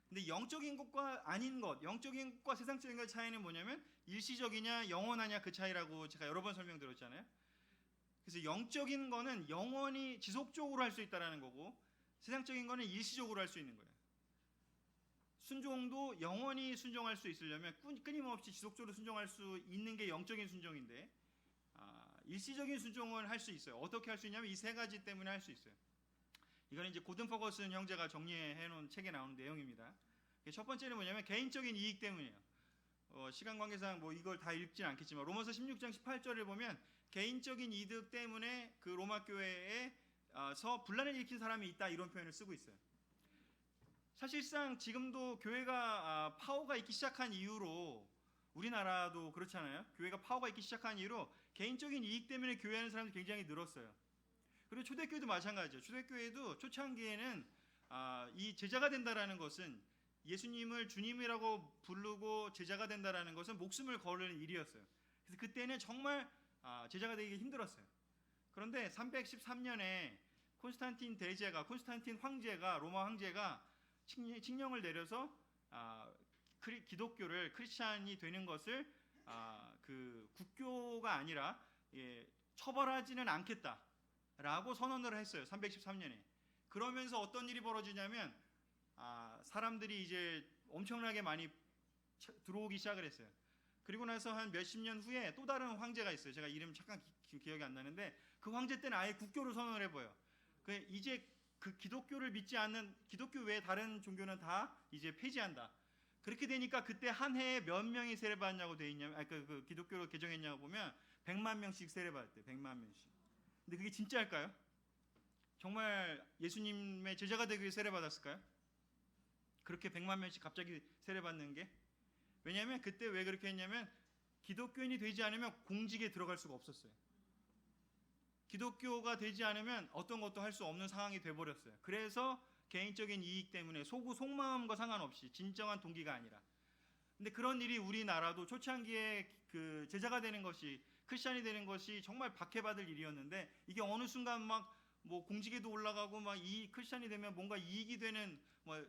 근데 영적인 것과 아닌 것, 영적인 것과 세상적인 것의 차이는 뭐냐면 일시적이냐 영원하냐 그 차이라고 제가 여러 번 설명드렸잖아요. 그래서 영적인 거는 영원히 지속적으로 할 수 있다는 거고 세상적인 거는 일시적으로 할 수 있는 거예요. 순종도 영원히 순종할 수 있으려면 끊임없이 지속적으로 순종할 수 있는 게 영적인 순종인데 일시적인 순종을 할 수 있어요. 어떻게 할 수 있냐면 이 세 가지 때문에 할 수 있어요. 이거는 이제 고든 퍼거슨 형제가 정리해 놓은 책에 나오는 내용입니다. 첫 번째는 뭐냐면 개인적인 이익 때문이에요. 시간 관계상 뭐 이걸 다 읽지는 않겠지만 로마서 16장 18절을 보면 개인적인 이득 때문에 그 로마 교회에서 분란을 일으킨 사람이 있다 이런 표현을 쓰고 있어요. 사실상 지금도 교회가 파워가 있기 시작한 이후로 우리나라도 그렇잖아요. 교회가 파워가 있기 시작한 이후로 개인적인 이익 때문에 교회하는 사람들이 굉장히 늘었어요. 그리고 초대교회도 마찬가지죠. 초대교회도 초창기에는 이 제자가 된다라는 것은 예수님을 주님이라고 부르고 제자가 된다라는 것은 목숨을 거는 일이었어요. 그래서 그때는 정말 제자가 되기 힘들었어요. 그런데 313년에 콘스탄틴 황제가 로마 황제가 칙령을 내려서 기독교를 크리스찬이 되는 것을 그 국교가 아니라 처벌하지는 않겠다라고 선언을 했어요. 313년에. 그러면서 어떤 일이 벌어지냐면 사람들이 이제 엄청나게 많이 들어오기 시작을 했어요. 그리고 나서 한 몇십 년 후에 또 다른 황제가 있어요. 제가 이름 잠깐 기억이 안 나는데 그 황제 때는 아예 국교를 선언을 해버려요. 이제 그 기독교를 믿지 않는 기독교 외에 다른 종교는 다 이제 폐지한다. 그렇게 되니까 그때 한 해에 몇 명이 세례받냐고 돼 있냐면 그 기독교로 개정했냐고 보면 100만 명씩 세례받았대요. 100만 명씩. 근데 그게 진짜일까요? 정말 예수님의 제자가 되기 위해 세례받았을까요? 그렇게 100만 명씩 갑자기 세례받는 게? 왜냐하면 그때 왜 그렇게 했냐면 기독교인이 되지 않으면 공직에 들어갈 수가 없었어요. 기독교가 되지 않으면 어떤 것도 할 수 없는 상황이 돼버렸어요. 그래서 개인적인 이익 때문에 속고 속마음과 상관없이 진정한 동기가 아니라. 근데 그런 일이 우리나라도 초창기에 그 제자가 되는 것이, 크리스찬이 되는 것이 정말 박해받을 일이었는데, 이게 어느 순간 막 뭐 공직에도 올라가고 막 이 크리스찬이 되면 뭔가 이익이 되는, 뭐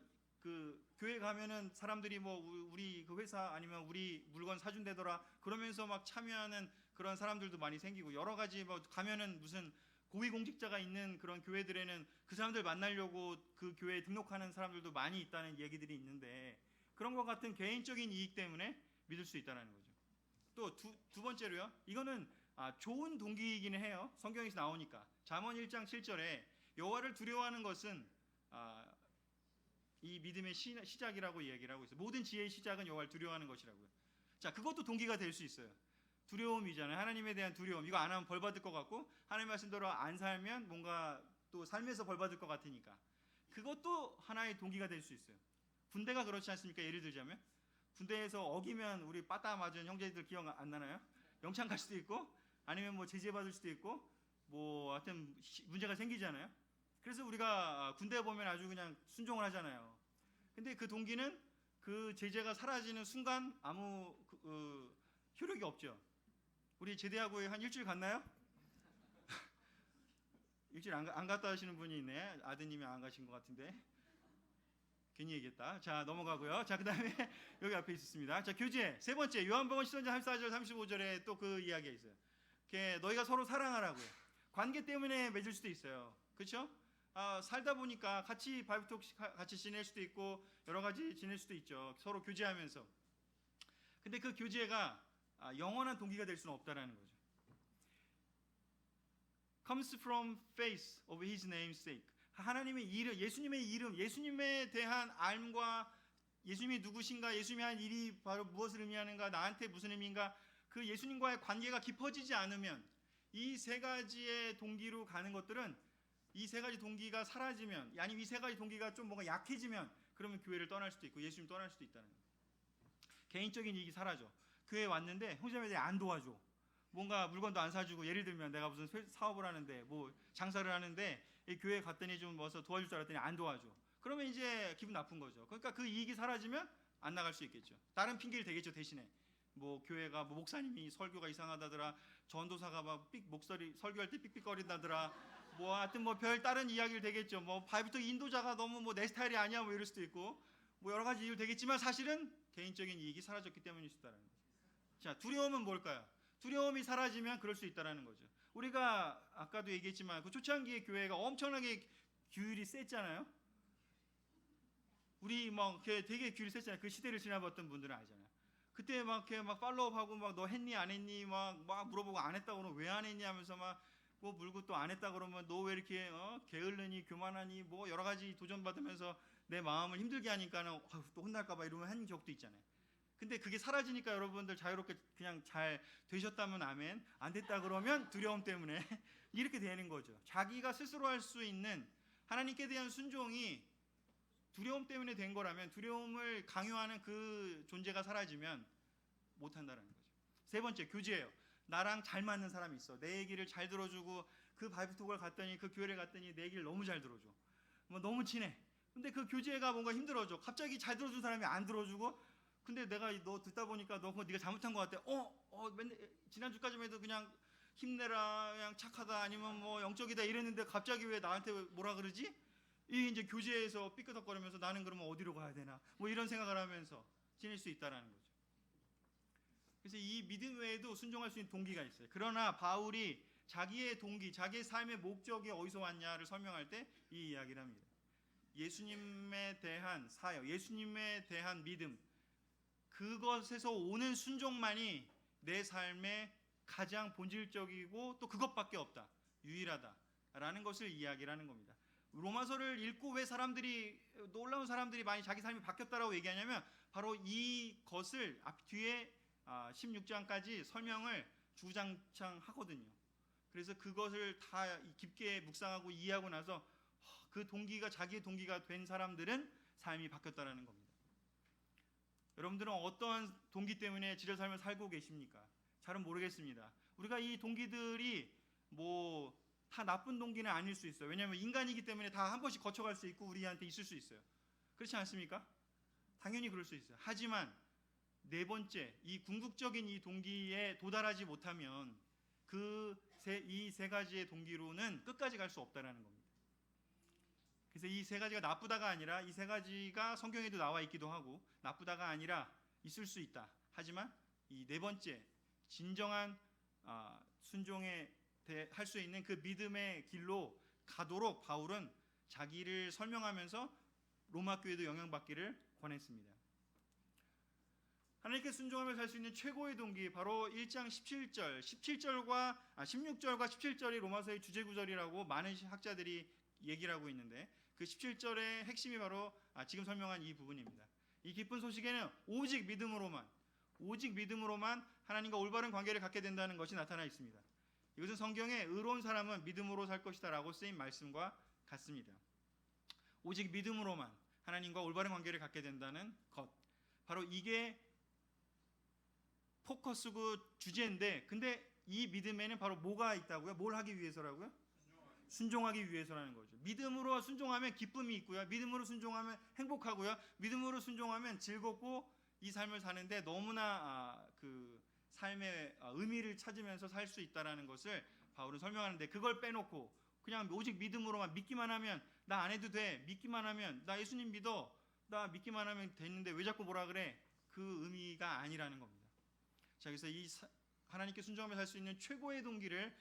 그 교회 가면은 사람들이 뭐 우리 그 회사 아니면 우리 물건 사준대더라 그러면서 막 참여하는 그런 사람들도 많이 생기고, 여러 가지 뭐 가면은 무슨 고위공직자가 있는 그런 교회들에는 그 사람들 만나려고 그 교회에 등록하는 사람들도 많이 있다는 얘기들이 있는데, 그런 것 같은 개인적인 이익 때문에 믿을 수 있다는 거죠. 또 두 번째로요. 이거는 좋은 동기이기는 해요. 성경에서 나오니까. 잠언 1장 7절에 여호와를 두려워하는 것은 이 믿음의 시작이라고 이야기를 하고 있어요. 모든 지혜의 시작은 여호와를 두려워하는 것이라고요. 자, 그것도 동기가 될 수 있어요. 두려움이잖아요. 하나님에 대한 두려움. 이거 안 하면 벌 받을 것 같고, 하나님 말씀대로 안 살면 뭔가 또 삶에서 벌 받을 것 같으니까. 그것도 하나의 동기가 될 수 있어요. 군대가 그렇지 않습니까? 예를 들자면 군대에서 어기면 우리 빠따 맞은 형제들 기억 안 나나요? 영창 갈 수도 있고, 아니면 뭐 제재 받을 수도 있고, 뭐 하여튼 문제가 생기잖아요. 그래서 우리가 군대에 보면 아주 그냥 순종을 하잖아요. 근데 그 동기는 그 제재가 사라지는 순간 아무 효력이 없죠. 우리 제대하고 한 일주일 갔나요? 일주일 안 갔다 하시는 분이 있네. 아드님이 안 가신 것 같은데 괜히 얘기했다. 자, 넘어가고요. 자, 그 다음에 여기 앞에 있었습니다. 자, 교제 세 번째, 요한복음 14장 34절 35절에 또 그 이야기가 있어요. 너희가 서로 사랑하라고요. 관계 때문에 맺을 수도 있어요. 그렇죠? 살다 보니까 같이 바이브톡 같이 지낼 수도 있고 여러 가지 지낼 수도 있죠. 서로 교제하면서. 근데 그 교제가 영원한 동기가 될 수는 없다라는 거죠. Comes from faith of His name's sake. 하나님의 이름, 예수님의 이름, 예수님에 대한 알과 예수님이 누구신가, 예수님이 한 일이 바로 무엇을 의미하는가, 나한테 무슨 의미인가, 그 예수님과의 관계가 깊어지지 않으면, 이 세 가지의 동기로 가는 것들은, 이 세 가지 동기가 사라지면, 아니면 이 세 가지 동기가 좀 뭔가 약해지면, 그러면 교회를 떠날 수도 있고 예수님 떠날 수도 있다는 거예요. 개인적인 이익이 사라져. 교회에 왔는데 형제자매들이 안 도와줘. 뭔가 물건도 안 사주고, 예를 들면 내가 무슨 사업을 하는데 뭐 장사를 하는데 이 교회 갔더니 좀 와서 도와줄 줄 알았더니 안 도와줘. 그러면 이제 기분 나쁜 거죠. 그러니까 그 이익이 사라지면 안 나갈 수 있겠죠. 다른 핑계를 대겠죠. 대신에 뭐 교회가 뭐 목사님이 설교가 이상하다더라, 전도사가 막 목소리 설교할 때 삑삑거린다더라, 뭐 하여튼 뭐 별 다른 이야기를 대겠죠. 뭐 바이브톡 인도자가 너무 뭐 내 스타일이 아니야 뭐 이럴 수도 있고, 뭐 여러 가지 이유를 되겠지만 사실은 개인적인 이익이 사라졌기 때문일 수 있다는 거죠. 자, 두려움은 뭘까요? 두려움이 사라지면 그럴 수 있다는 거죠. 우리가 아까도 얘기했지만 그 초창기의 교회가 엄청나게 규율이 셌잖아요. 우리 막 되게 규율이 셌잖아요. 그 시대를 지나봤던 분들은 알잖아요. 그때 막 팔로우하고 막 너 했니 안 했니 막 물어보고 안 했다고 그러면 왜 안 했니 하면서 막 뭐 물고 또 안 했다 그러면 너 왜 이렇게 게을르니 교만하니 뭐 여러 가지 도전 받으면서 내 마음을 힘들게 하니까는 또 혼날까봐 이러면 한 적도 있잖아요. 근데 그게 사라지니까 여러분들 자유롭게 그냥 잘 되셨다면 아멘, 안 됐다 그러면 두려움 때문에 이렇게 되는 거죠. 자기가 스스로 할 수 있는 하나님께 대한 순종이 두려움 때문에 된 거라면, 두려움을 강요하는 그 존재가 사라지면 못한다는 거죠. 세 번째, 교제예요. 나랑 잘 맞는 사람이 있어. 내 얘기를 잘 들어주고, 그 바이브톡을 갔더니 그 교회를 갔더니 내 얘기를 너무 잘 들어줘. 뭐 너무 친해. 근데 그 교제가 뭔가 힘들어져. 갑자기 잘 들어준 사람이 안 들어주고, 근데 내가 너 듣다 보니까 너 그거 네가 잘못한 것 같아. 맨날 지난주까지만 해도 그냥 힘내라, 그냥 착하다, 아니면 뭐 영적이다 이랬는데 갑자기 왜 나한테 뭐라 그러지? 이 이제 교제에서 삐끄덕거리면서 나는 그러면 어디로 가야 되나? 뭐 이런 생각을 하면서 지낼 수 있다라는 거죠. 그래서 이 믿음 외에도 순종할 수 있는 동기가 있어요. 그러나 바울이 자기의 동기, 자기의 삶의 목적이 어디서 왔냐를 설명할 때 이 이야기를 합니다. 예수님에 대한 사역, 예수님에 대한 믿음, 그것에서 오는 순종만이 내 삶의 가장 본질적이고 또 그것밖에 없다, 유일하다라는 것을 이야기를 하는 겁니다. 로마서를 읽고 왜 사람들이, 놀라운 사람들이 많이 자기 삶이 바뀌었다라고 얘기하냐면 바로 이것을 앞 뒤에 16장까지 설명을 주장창 하거든요. 그래서 그것을 다 깊게 묵상하고 이해하고 나서 그 동기가 자기의 동기가 된 사람들은 삶이 바뀌었다라는 겁니다. 여러분들은 어떤 동기 때문에 지적 삶을 살고 계십니까? 잘은 모르겠습니다. 우리가 이 동기들이 뭐 다 나쁜 동기는 아닐 수 있어요. 왜냐하면 인간이기 때문에 다 한 번씩 거쳐갈 수 있고 우리한테 있을 수 있어요. 그렇지 않습니까? 당연히 그럴 수 있어요. 하지만 네 번째, 이 궁극적인 이 동기에 도달하지 못하면 이 세 가지의 동기로는 끝까지 갈 수 없다라는 겁니다. 그래서 이 세 가지가 나쁘다가 아니라, 이 세 가지가 성경에도 나와 있기도 하고 나쁘다가 아니라 있을 수 있다. 하지만 이 네 번째, 진정한 순종에 할 수 있는 그 믿음의 길로 가도록 바울은 자기를 설명하면서 로마 교회도 영향받기를 권했습니다. 하나님께 순종하며 살 수 있는 최고의 동기, 바로 1장 16절과 17절이 로마서의 주제구절이라고 많은 학자들이 얘기를 하고 있는데, 그 17절의 핵심이 바로 지금 설명한 이 부분입니다. 이 기쁜 소식에는 오직 믿음으로만 하나님과 올바른 관계를 갖게 된다는 것이 나타나 있습니다. 이것은 성경에 의로운 사람은 믿음으로 살 것이다 라고 쓰인 말씀과 같습니다. 오직 믿음으로만 하나님과 올바른 관계를 갖게 된다는 것, 바로 이게 포커스고 주제인데, 근데 이 믿음에는 바로 뭐가 있다고요? 뭘 하기 위해서라고요? 순종하기 위해서라는 거죠. 믿음으로 순종하면 기쁨이 있고요, 믿음으로 순종하면 행복하고요, 믿음으로 순종하면 즐겁고 이 삶을 사는데 너무나 그 삶의 의미를 찾으면서 살 수 있다라는 것을 바울은 설명하는데, 그걸 빼놓고 그냥 오직 믿음으로만, 믿기만 하면 나 안 해도 돼, 믿기만 하면 나 예수님 믿어, 나 믿기만 하면 됐는데 왜 자꾸 뭐라 그래, 그 의미가 아니라는 겁니다. 자, 그래서 이 하나님께 순종하며 살 수 있는 최고의 동기를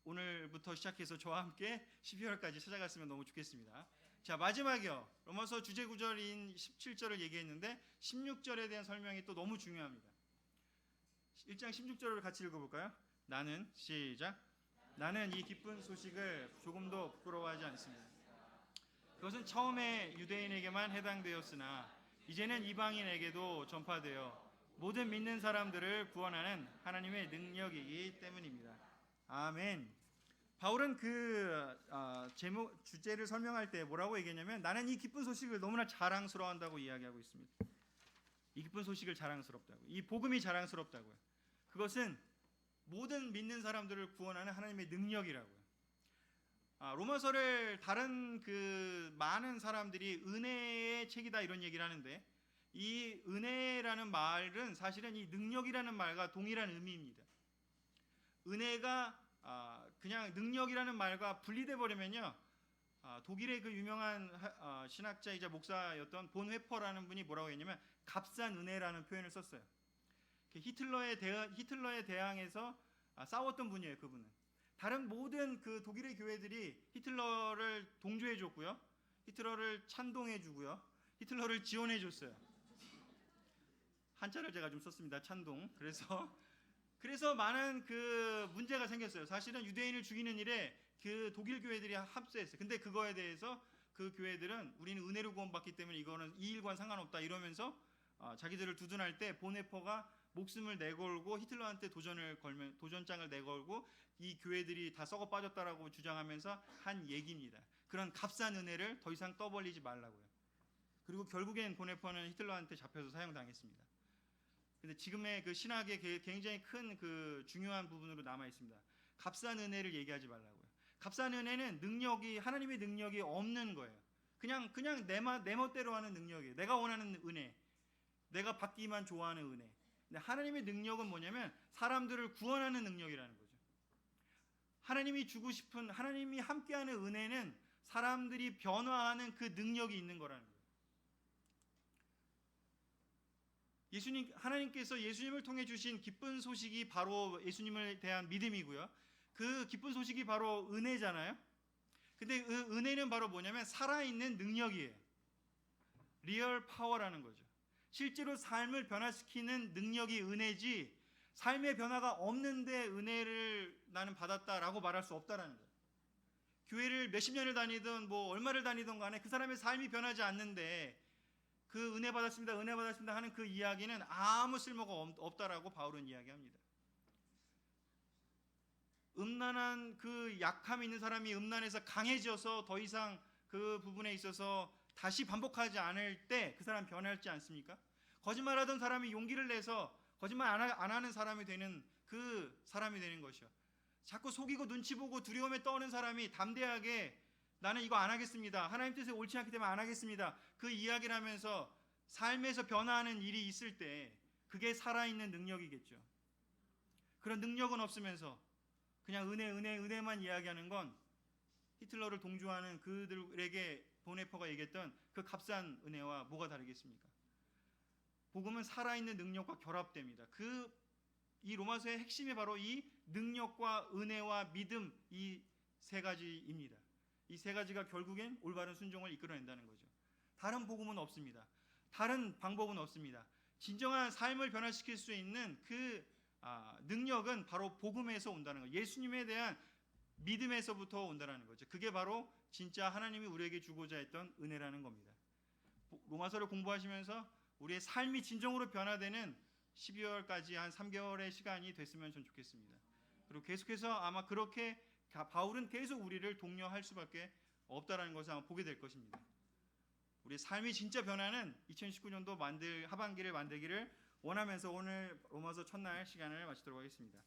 오늘부터 시작해서 저와 함께 12월까지 찾아갔으면 너무 좋겠습니다. 자, 마지막이요, 로마서 주제 구절인 17절을 얘기했는데 16절에 대한 설명이 또 너무 중요합니다. 1장 16절을 같이 읽어볼까요? 시작. 나는 이 기쁜 소식을 조금도 부끄러워하지 않습니다. 그것은 처음에 유대인에게만 해당되었으나 이제는 이방인에게도 전파되어 모든 믿는 사람들을 구원하는 하나님의 능력이기 때문입니다. 아멘. 바울은 주제를 설명할 때 뭐라고 얘기했냐면, 나는 이 기쁜 소식을 너무나 자랑스러워한다고 이야기하고 있습니다. 이 기쁜 소식을 자랑스럽다고, 이 복음이 자랑스럽다고요. 그것은 모든 믿는 사람들을 구원하는 하나님의 능력이라고요. 로마서를 다른 많은 사람들이 은혜의 책이다 이런 얘기를 하는데, 이 은혜라는 말은 사실은 이 능력이라는 말과 동일한 의미입니다. 은혜가 그냥 능력이라는 말과 분리돼 버리면요, 독일의 그 유명한 신학자이자 목사였던 본 회퍼라는 분이 뭐라고 했냐면 값싼 은혜라는 표현을 썼어요. 히틀러에 대항해서 싸웠던 분이에요. 그분은 다른 모든 그 독일의 교회들이 히틀러를 동조해 줬고요, 히틀러를 찬동해 주고요, 히틀러를 지원해 줬어요. 한자를 제가 좀 썼습니다. 찬동. 그래서 많은 그 문제가 생겼어요. 사실은 유대인을 죽이는 일에 그 독일 교회들이 합세했어요. 근데 그거에 대해서 그 교회들은 우리는 은혜로 구원받기 때문에 이거는 이 일과는 상관없다 이러면서 자기들을 두둔할 때 보네퍼가 목숨을 내걸고 히틀러한테 도전장을 내걸고 이 교회들이 다 썩어 빠졌다라고 주장하면서 한 얘기입니다. 그런 값싼 은혜를 더 이상 떠벌리지 말라고요. 그리고 결국엔 보네퍼는 히틀러한테 잡혀서 사형당했습니다. 근데 지금의 그 신학의 굉장히 큰 그 중요한 부분으로 남아 있습니다. 값싼 은혜를 얘기하지 말라고요. 값싼 은혜는 하나님의 능력이 없는 거예요. 그냥 내 멋대로 하는 능력이에요. 내가 원하는 은혜, 내가 받기만 좋아하는 은혜. 근데 하나님의 능력은 뭐냐면 사람들을 구원하는 능력이라는 거죠. 하나님이 함께하는 은혜는 사람들이 변화하는 그 능력이 있는 거라는 거예요. 하나님께서 예수님을 통해 주신 기쁜 소식이 바로 예수님에 대한 믿음이고요, 그 기쁜 소식이 바로 은혜잖아요. 근데 그 은혜는 바로 뭐냐면 살아있는 능력이에요. 리얼 파워라는 거죠. 실제로 삶을 변화시키는 능력이 은혜지, 삶의 변화가 없는데 은혜를 나는 받았다라고 말할 수 없다라는 거예요. 교회를 몇십 년을 다니든 뭐 얼마를 다니든 간에 그 사람의 삶이 변하지 않는데 그 은혜 받았습니다 하는 그 이야기는 아무 쓸모가 없다라고 바울은 이야기합니다. 음란한 그 약함이 있는 사람이 음란해서 강해져서 더 이상 그 부분에 있어서 다시 반복하지 않을 때 그 사람 변하지 않습니까? 거짓말하던 사람이 용기를 내서 거짓말 안 하는 사람이 되는 그 사람이 되는 것이요. 자꾸 속이고 눈치 보고 두려움에 떠는 사람이 담대하게 나는 이거 안 하겠습니다. 하나님 뜻에 옳지 않기 때문에 안 하겠습니다. 그 이야기를 하면서 삶에서 변화하는 일이 있을 때 그게 살아있는 능력이겠죠. 그런 능력은 없으면서 그냥 은혜만 이야기하는 건 히틀러를 동조하는 그들에게 보네퍼가 얘기했던 그 값싼 은혜와 뭐가 다르겠습니까? 복음은 살아있는 능력과 결합됩니다. 이 로마서의 핵심이 바로 이 능력과 은혜와 믿음, 이 세 가지입니다. 이 세 가지가 결국엔 올바른 순종을 이끌어낸다는 거죠. 다른 복음은 없습니다. 다른 방법은 없습니다. 진정한 삶을 변화시킬 수 있는 그 능력은 바로 복음에서 온다는 거예요. 예수님에 대한 믿음에서부터 온다는 거죠. 그게 바로 진짜 하나님이 우리에게 주고자 했던 은혜라는 겁니다. 로마서를 공부하시면서 우리의 삶이 진정으로 변화되는 12월까지 한 3개월의 시간이 됐으면 좀 좋겠습니다. 그리고 계속해서 아마 그렇게 바울은 계속 우리를 독려할 수밖에 없다라는 것을 아마 보게 될 것입니다. 우리의 삶이 진짜 변하는 2019년도 하반기를 만들기를 원하면서 오늘 로마서 첫날 시간을 마치도록 하겠습니다.